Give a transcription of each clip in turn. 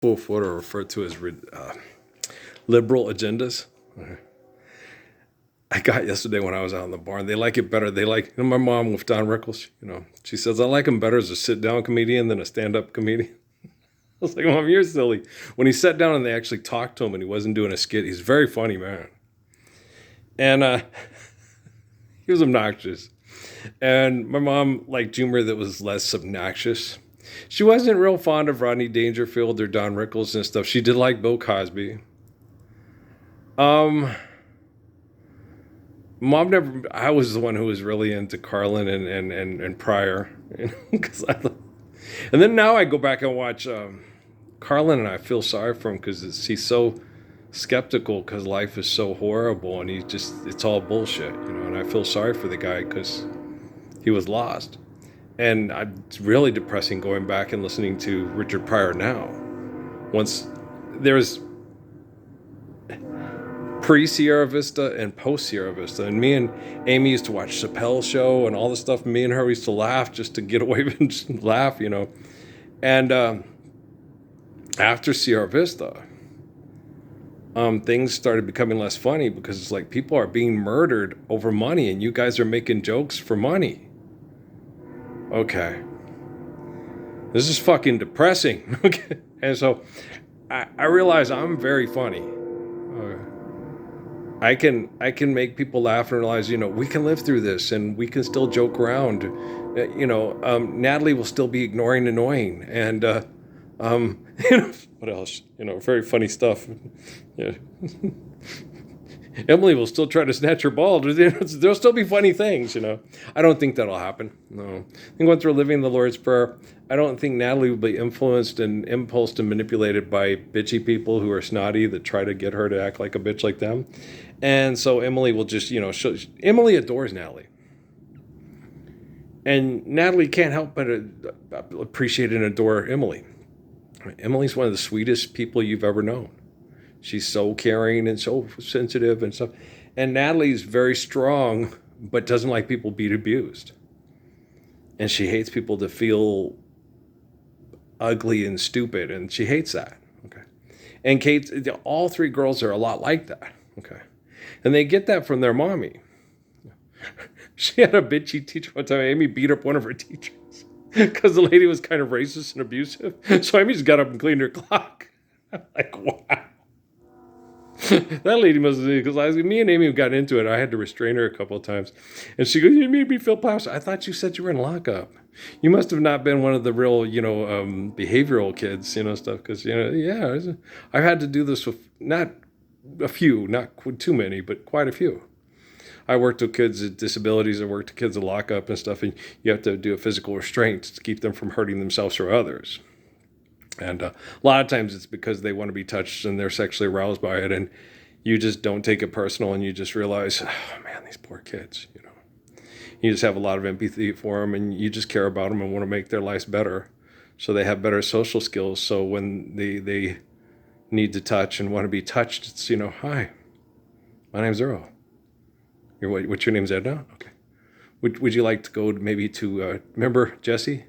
what are referred to as liberal agendas. I got yesterday when I was out in the barn. They like it better. They like, my mom with Don Rickles, she says, I like him better as a sit down comedian than a stand up comedian. I was like, Mom, you're silly. When he sat down and they actually talked to him and he wasn't doing a skit, he's a very funny man. And he was obnoxious. And my mom liked humor that was less obnoxious. She wasn't real fond of Rodney Dangerfield or Don Rickles and stuff. She did like Bill Cosby. Mom never. I was the one who was really into Carlin and Pryor, because and then now I go back and watch Carlin, and I feel sorry for him because he's so skeptical because life is so horrible, and it's all bullshit, And I feel sorry for the guy because he was lost, and it's really depressing going back and listening to Richard Pryor now. Once there's pre-Sierra Vista and post-Sierra Vista. And me and Amy used to watch Chappelle's show and all the stuff. Me and her used to laugh just to get away and just laugh, And after Sierra Vista, things started becoming less funny because it's like people are being murdered over money and you guys are making jokes for money. Okay. This is fucking depressing. Okay. And so I realize I'm very funny. I can make people laugh and realize, we can live through this and we can still joke around. Natalie will still be ignoring annoying. And, what else? Very funny stuff. Yeah. Emily will still try to snatch her ball. There'll still be funny things, I don't think that'll happen. No. I think once we're living the Lord's Prayer, I don't think Natalie will be influenced and impulsed and manipulated by bitchy people who are snotty that try to get her to act like a bitch like them. And so Emily will just, Emily adores Natalie. And Natalie can't help but appreciate and adore Emily. Emily's one of the sweetest people you've ever known. She's so caring and so sensitive and stuff. And Natalie's very strong, but doesn't like people being abused. And she hates people to feel ugly and stupid, and she hates that. Okay. And Kate, all three girls are a lot like that. Okay. And they get that from their mommy. She had a bitchy teacher one time. Amy beat up one of her teachers because the lady was kind of racist and abusive. So Amy just got up and cleaned her clock. I'm like, wow. That lady must have, because me and Amy got into it. I had to restrain her a couple of times. And she goes, you made me feel plastic. I thought you said you were in lockup. You must have not been one of the real, behavioral kids, stuff. Because, I've had to do this with not a few, not too many, but quite a few. I worked with kids with disabilities. I worked with kids in lockup and stuff. And you have to do a physical restraint to keep them from hurting themselves or others. And a lot of times it's because they want to be touched and they're sexually aroused by it. And you just don't take it personal and you just realize, oh man, these poor kids, You just have a lot of empathy for them and you just care about them and want to make their lives better. So they have better social skills. So when they need to touch and want to be touched, it's, hi, my name's Earl. What's your name's Edna? Okay. Would you like to go maybe to, remember Jesse?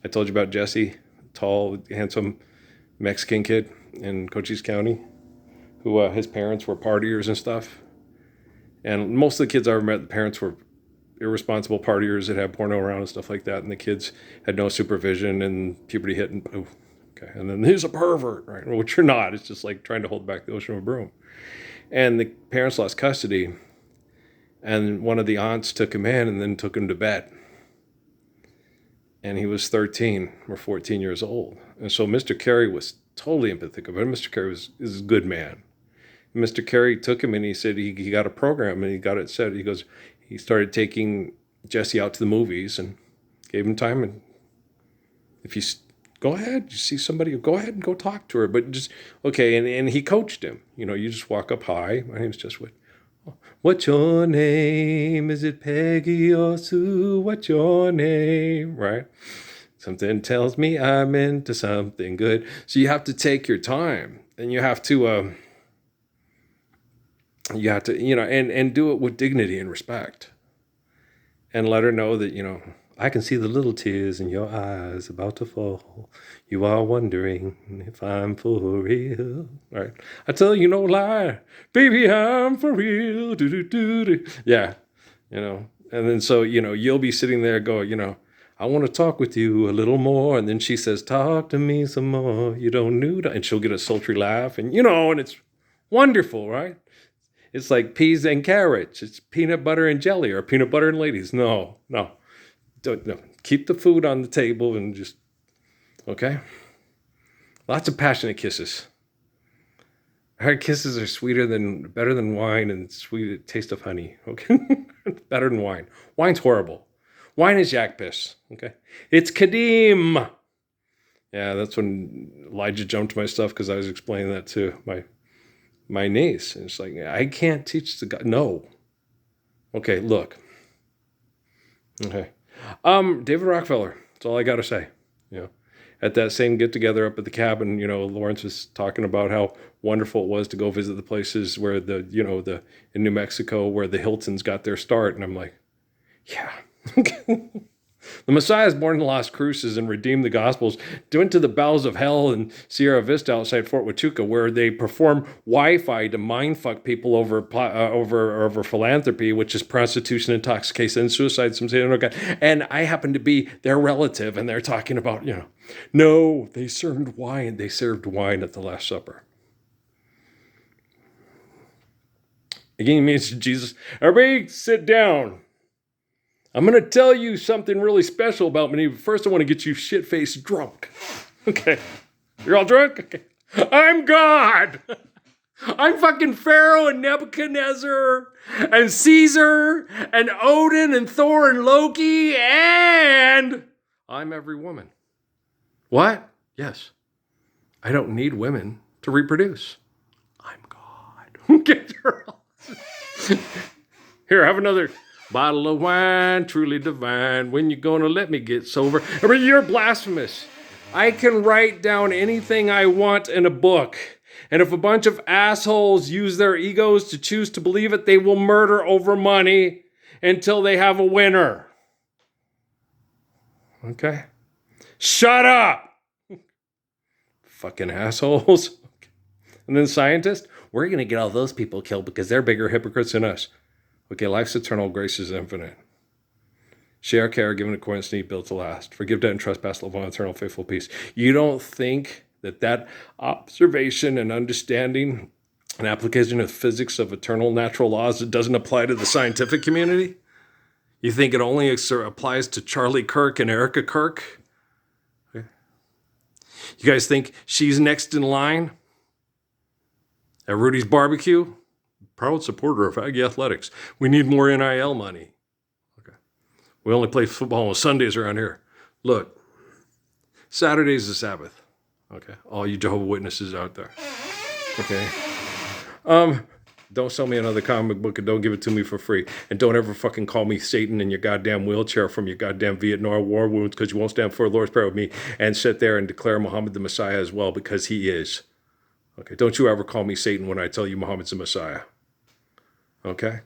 I told you about Jesse. Tall, handsome Mexican kid in Cochise County who his parents were partiers and stuff. And most of the kids I ever met, the parents were irresponsible partiers that had porno around and stuff like that. And the kids had no supervision and puberty hit and oh, okay. And then he's a pervert, right? Which you're not. It's just like trying to hold back the ocean of a broom. And the parents lost custody. And one of the aunts took him in and then took him to bed. And he was 13 or 14 years old. And so Mr. Carey was totally empathetic about it. Mr. Carey is a good man. And Mr. Carey took him and he said he got a program and he got it set. He goes, he started taking Jesse out to the movies and gave him time. And if you go ahead, you see somebody, go ahead and go talk to her. But just, okay. And he coached him. You just walk up, hi, my name's Just Wood. What's your name? Is it Peggy or Sue? What's your name? Right? Something tells me I'm into something good. So you have to take your time and you have to, and do it with dignity and respect and let her know that, I can see the little tears in your eyes about to fall. You are wondering if I'm for real. All right. I tell you no lie. Baby, I'm for real. Do, do, do, do. Yeah. And then so, you'll be sitting there going, I want to talk with you a little more. And then she says, talk to me some more. You don't know that. And she'll get a sultry laugh. And, and it's wonderful, right? It's like peas and carrots. It's peanut butter and jelly or peanut butter and ladies. No. Don't, no. Keep the food on the table and just, okay? Lots of passionate kisses. Her kisses are better than wine and sweet taste of honey. Okay? Better than wine. Wine's horrible. Wine is yak piss. Okay? It's Kadim. Yeah, that's when Elijah jumped my stuff because I was explaining that to my niece. And it's like, I can't teach the guy. No. Okay, look. Okay. David Rockefeller. That's all I got to say. At that same get together up at the cabin, Lawrence was talking about how wonderful it was to go visit the places where in New Mexico where the Hiltons got their start. And I'm like, yeah. The Messiah is born in Las Cruces and redeemed the Gospels, went to the bowels of hell in Sierra Vista outside Fort Huachuca, where they perform Wi-Fi to mindfuck people over philanthropy, which is prostitution, intoxication, and suicide. Some say, oh God. And I happen to be their relative, and they're talking about, no, they served wine. They served wine at the Last Supper. Again, it means Jesus, everybody sit down. I'm going to tell you something really special about me. But first, I want to get you shit-faced drunk. Okay. You're all drunk? Okay. I'm God. I'm fucking Pharaoh and Nebuchadnezzar and Caesar and Odin and Thor and Loki and I'm every woman. What? Yes. I don't need women to reproduce. I'm God. Okay, girl. Here, have another bottle of wine, truly divine. When you gonna let me get sober? I mean, you're blasphemous. I can write down anything I want in a book. And if a bunch of assholes use their egos to choose to believe it, they will murder over money until they have a winner. Okay? Shut up! Fucking assholes. And then scientists, we're gonna get all those people killed because they're bigger hypocrites than us. Okay, life's eternal, grace is infinite. Share, care, given accordance to need, built to last. Forgive debt and trespass, love one, eternal, faithful peace. You don't think that observation and understanding and application of physics of eternal natural laws doesn't apply to the scientific community? You think it only applies to Charlie Kirk and Erica Kirk? Okay. You guys think she's next in line at Rudy's Barbecue? Proud supporter of Aggie Athletics. We need more NIL money. Okay. We only play football on Sundays around here. Look, Saturday's the Sabbath. Okay. All you Jehovah's Witnesses out there. Okay. Don't sell me another comic book and don't give it to me for free. And don't ever fucking call me Satan in your goddamn wheelchair from your goddamn Vietnam War wounds because you won't stand for the Lord's Prayer with me and sit there and declare Muhammad the Messiah as well because he is. Okay. Don't you ever call me Satan when I tell you Muhammad's the Messiah. Okay?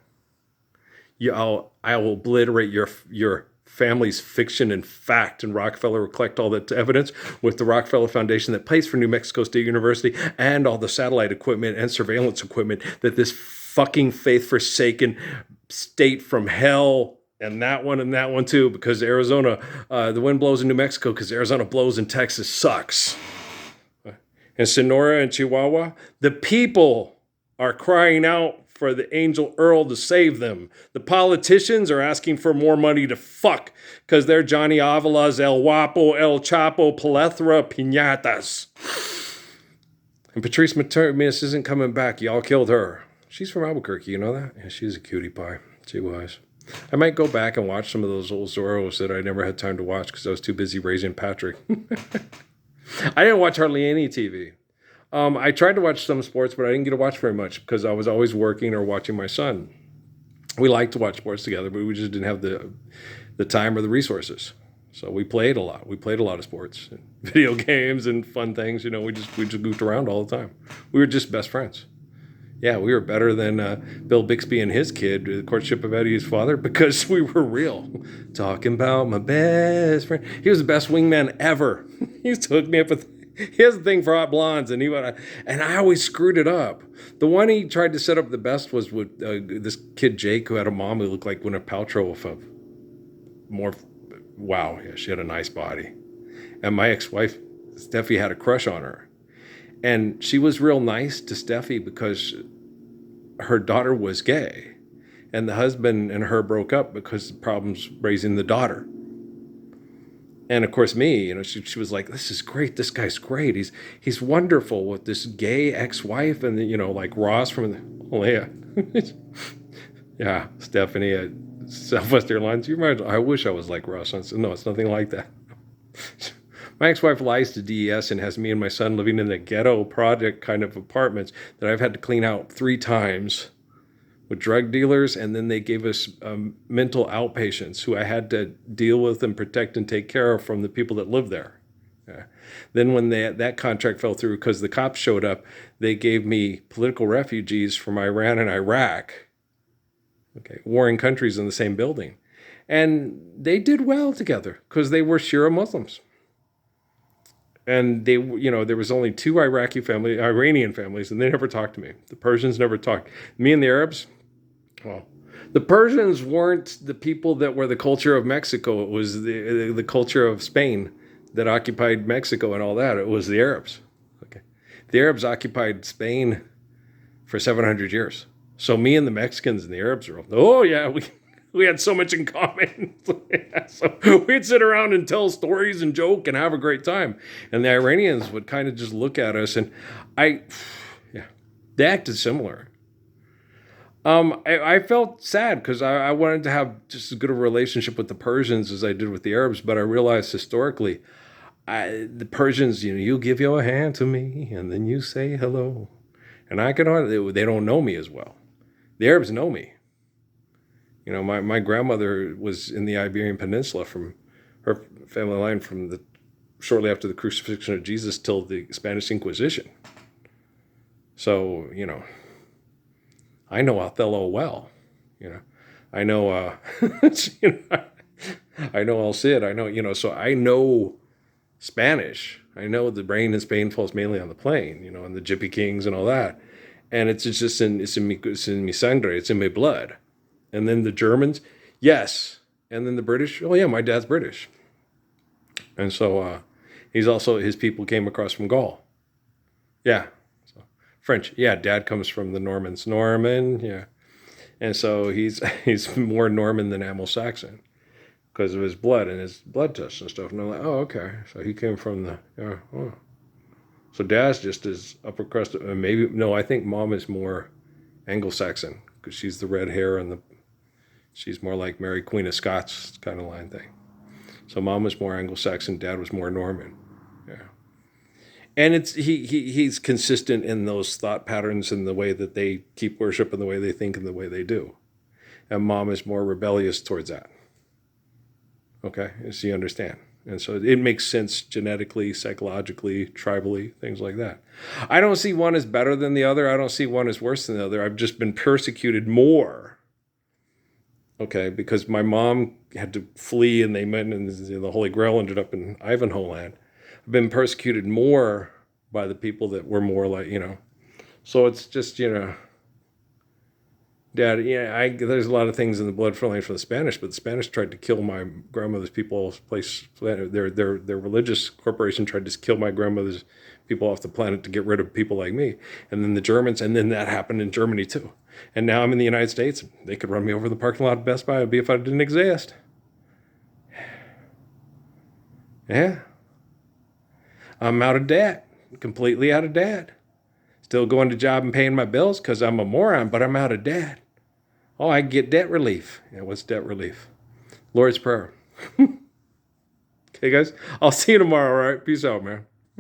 I will obliterate your family's fiction and fact, and Rockefeller will collect all that evidence with the Rockefeller Foundation that pays for New Mexico State University and all the satellite equipment and surveillance equipment that this fucking faith-forsaken state from hell and that one too, because Arizona, the wind blows in New Mexico because Arizona blows in Texas sucks. In Sonora and Chihuahua, the people are crying out for the angel Earl to save them. The politicians are asking for more money to fuck because they're Johnny Avila's El Guapo, El Chapo, Plethora, Piñatas. And Patrice Matias isn't coming back. Y'all killed her. She's from Albuquerque, you know that? Yeah, she's a cutie pie. She was. I might go back and watch some of those old Zorros that I never had time to watch because I was too busy raising Patrick. I didn't watch hardly any TV. I tried to watch some sports, but I didn't get to watch very much because I was always working or watching my son. We liked to watch sports together, but we just didn't have the time or the resources. So we played a lot. We played a lot of sports, and video games, and fun things. We just goofed around all the time. We were just best friends. Yeah, we were better than Bill Bixby and his kid, The Courtship of Eddie's Father, because we were real. Talking about my best friend. He was the best wingman ever. He used to hook me up with. He has a thing for hot blondes, and I always screwed it up. The one he tried to set up the best was with this kid Jake, who had a mom who looked like Gwyneth Paltrow with a more. Wow, yeah, she had a nice body, and my ex-wife Steffi had a crush on her, and she was real nice to Steffi because her daughter was gay, and the husband and her broke up because of problems raising the daughter. And of course, me, she was like, "This is great. This guy's great. He's wonderful with this gay ex-wife," and like Ross from the yeah, yeah, Stephanie at Southwest Airlines. You remember? I wish I was like Ross. I said, no, it's nothing like that. My ex-wife lies to DES and has me and my son living in the ghetto project kind of apartments that I've had to clean out 3 times with drug dealers, and then they gave us mental outpatients who I had to deal with and protect and take care of from the people that live there. Yeah. Then when that contract fell through because the cops showed up, they gave me political refugees from Iran and Iraq, okay, warring countries in the same building. And they did well together because they were Shia Muslims. And they, there was only 2 Iranian families, and they never talked to me. The Persians never talked. Me and the Arabs, well, the Persians weren't the people that were the culture of Mexico. It was the culture of Spain that occupied Mexico and all that. It was the Arabs. Okay, the Arabs occupied Spain for 700 years. So me and the Mexicans and the Arabs were, oh yeah, we had so much in common. So we'd sit around and tell stories and joke and have a great time. And the Iranians would kind of just look at us, and they acted similar. I felt sad because I wanted to have just as good a relationship with the Persians as I did with the Arabs, but I realized historically, the Persians, you give your hand to me and then you say hello. And they don't know me as well. The Arabs know me. My grandmother was in the Iberian Peninsula from her family line from shortly after the crucifixion of Jesus till the Spanish Inquisition. So, I know Othello well. I know, I know El Cid. I know, so I know Spanish. I know the rain in Spain falls mainly on the plain, and the Gypsy Kings and all that. And it's in mi sangre, it's in my blood. And then the Germans, yes. And then the British, oh yeah, my dad's British. And so his people came across from Gaul. Yeah. So French, yeah, dad comes from the Normans. Norman, yeah. And so he's more Norman than Anglo-Saxon because of his blood and his blood tests and stuff. And I'm like, oh, okay. So he came from So dad's just as upper crust. I think mom is more Anglo-Saxon because she's the red hair and she's more like Mary Queen of Scots kind of line thing. So mom was more Anglo-Saxon, dad was more Norman. Yeah. And he's consistent in those thought patterns and the way that they keep worship and the way they think and the way they do. And mom is more rebellious towards that. Okay, so you understand. And so it makes sense genetically, psychologically, tribally, things like that. I don't see one as better than the other. I don't see one as worse than the other. I've just been persecuted more. Okay, because my mom had to flee and they met, and the Holy Grail ended up in Ivanhoe land. I've been persecuted more by the people that were more like, So it's just, Dad, there's a lot of things in the blood flowing from the Spanish, but the Spanish tried to kill my grandmother's people's place. Their religious corporation tried to kill my grandmother's people off the planet to get rid of people like me. And then the Germans, and then that happened in Germany too. And now I'm in the United States. They could run me over in the parking lot of Best Buy. It'd be if I didn't exist. Yeah. I'm out of debt. Completely out of debt. Still going to job and paying my bills because I'm a moron, but I'm out of debt. Oh, I get debt relief. Yeah, what's debt relief? Lord's Prayer. Okay, guys. I'll see you tomorrow, all right? Peace out, man.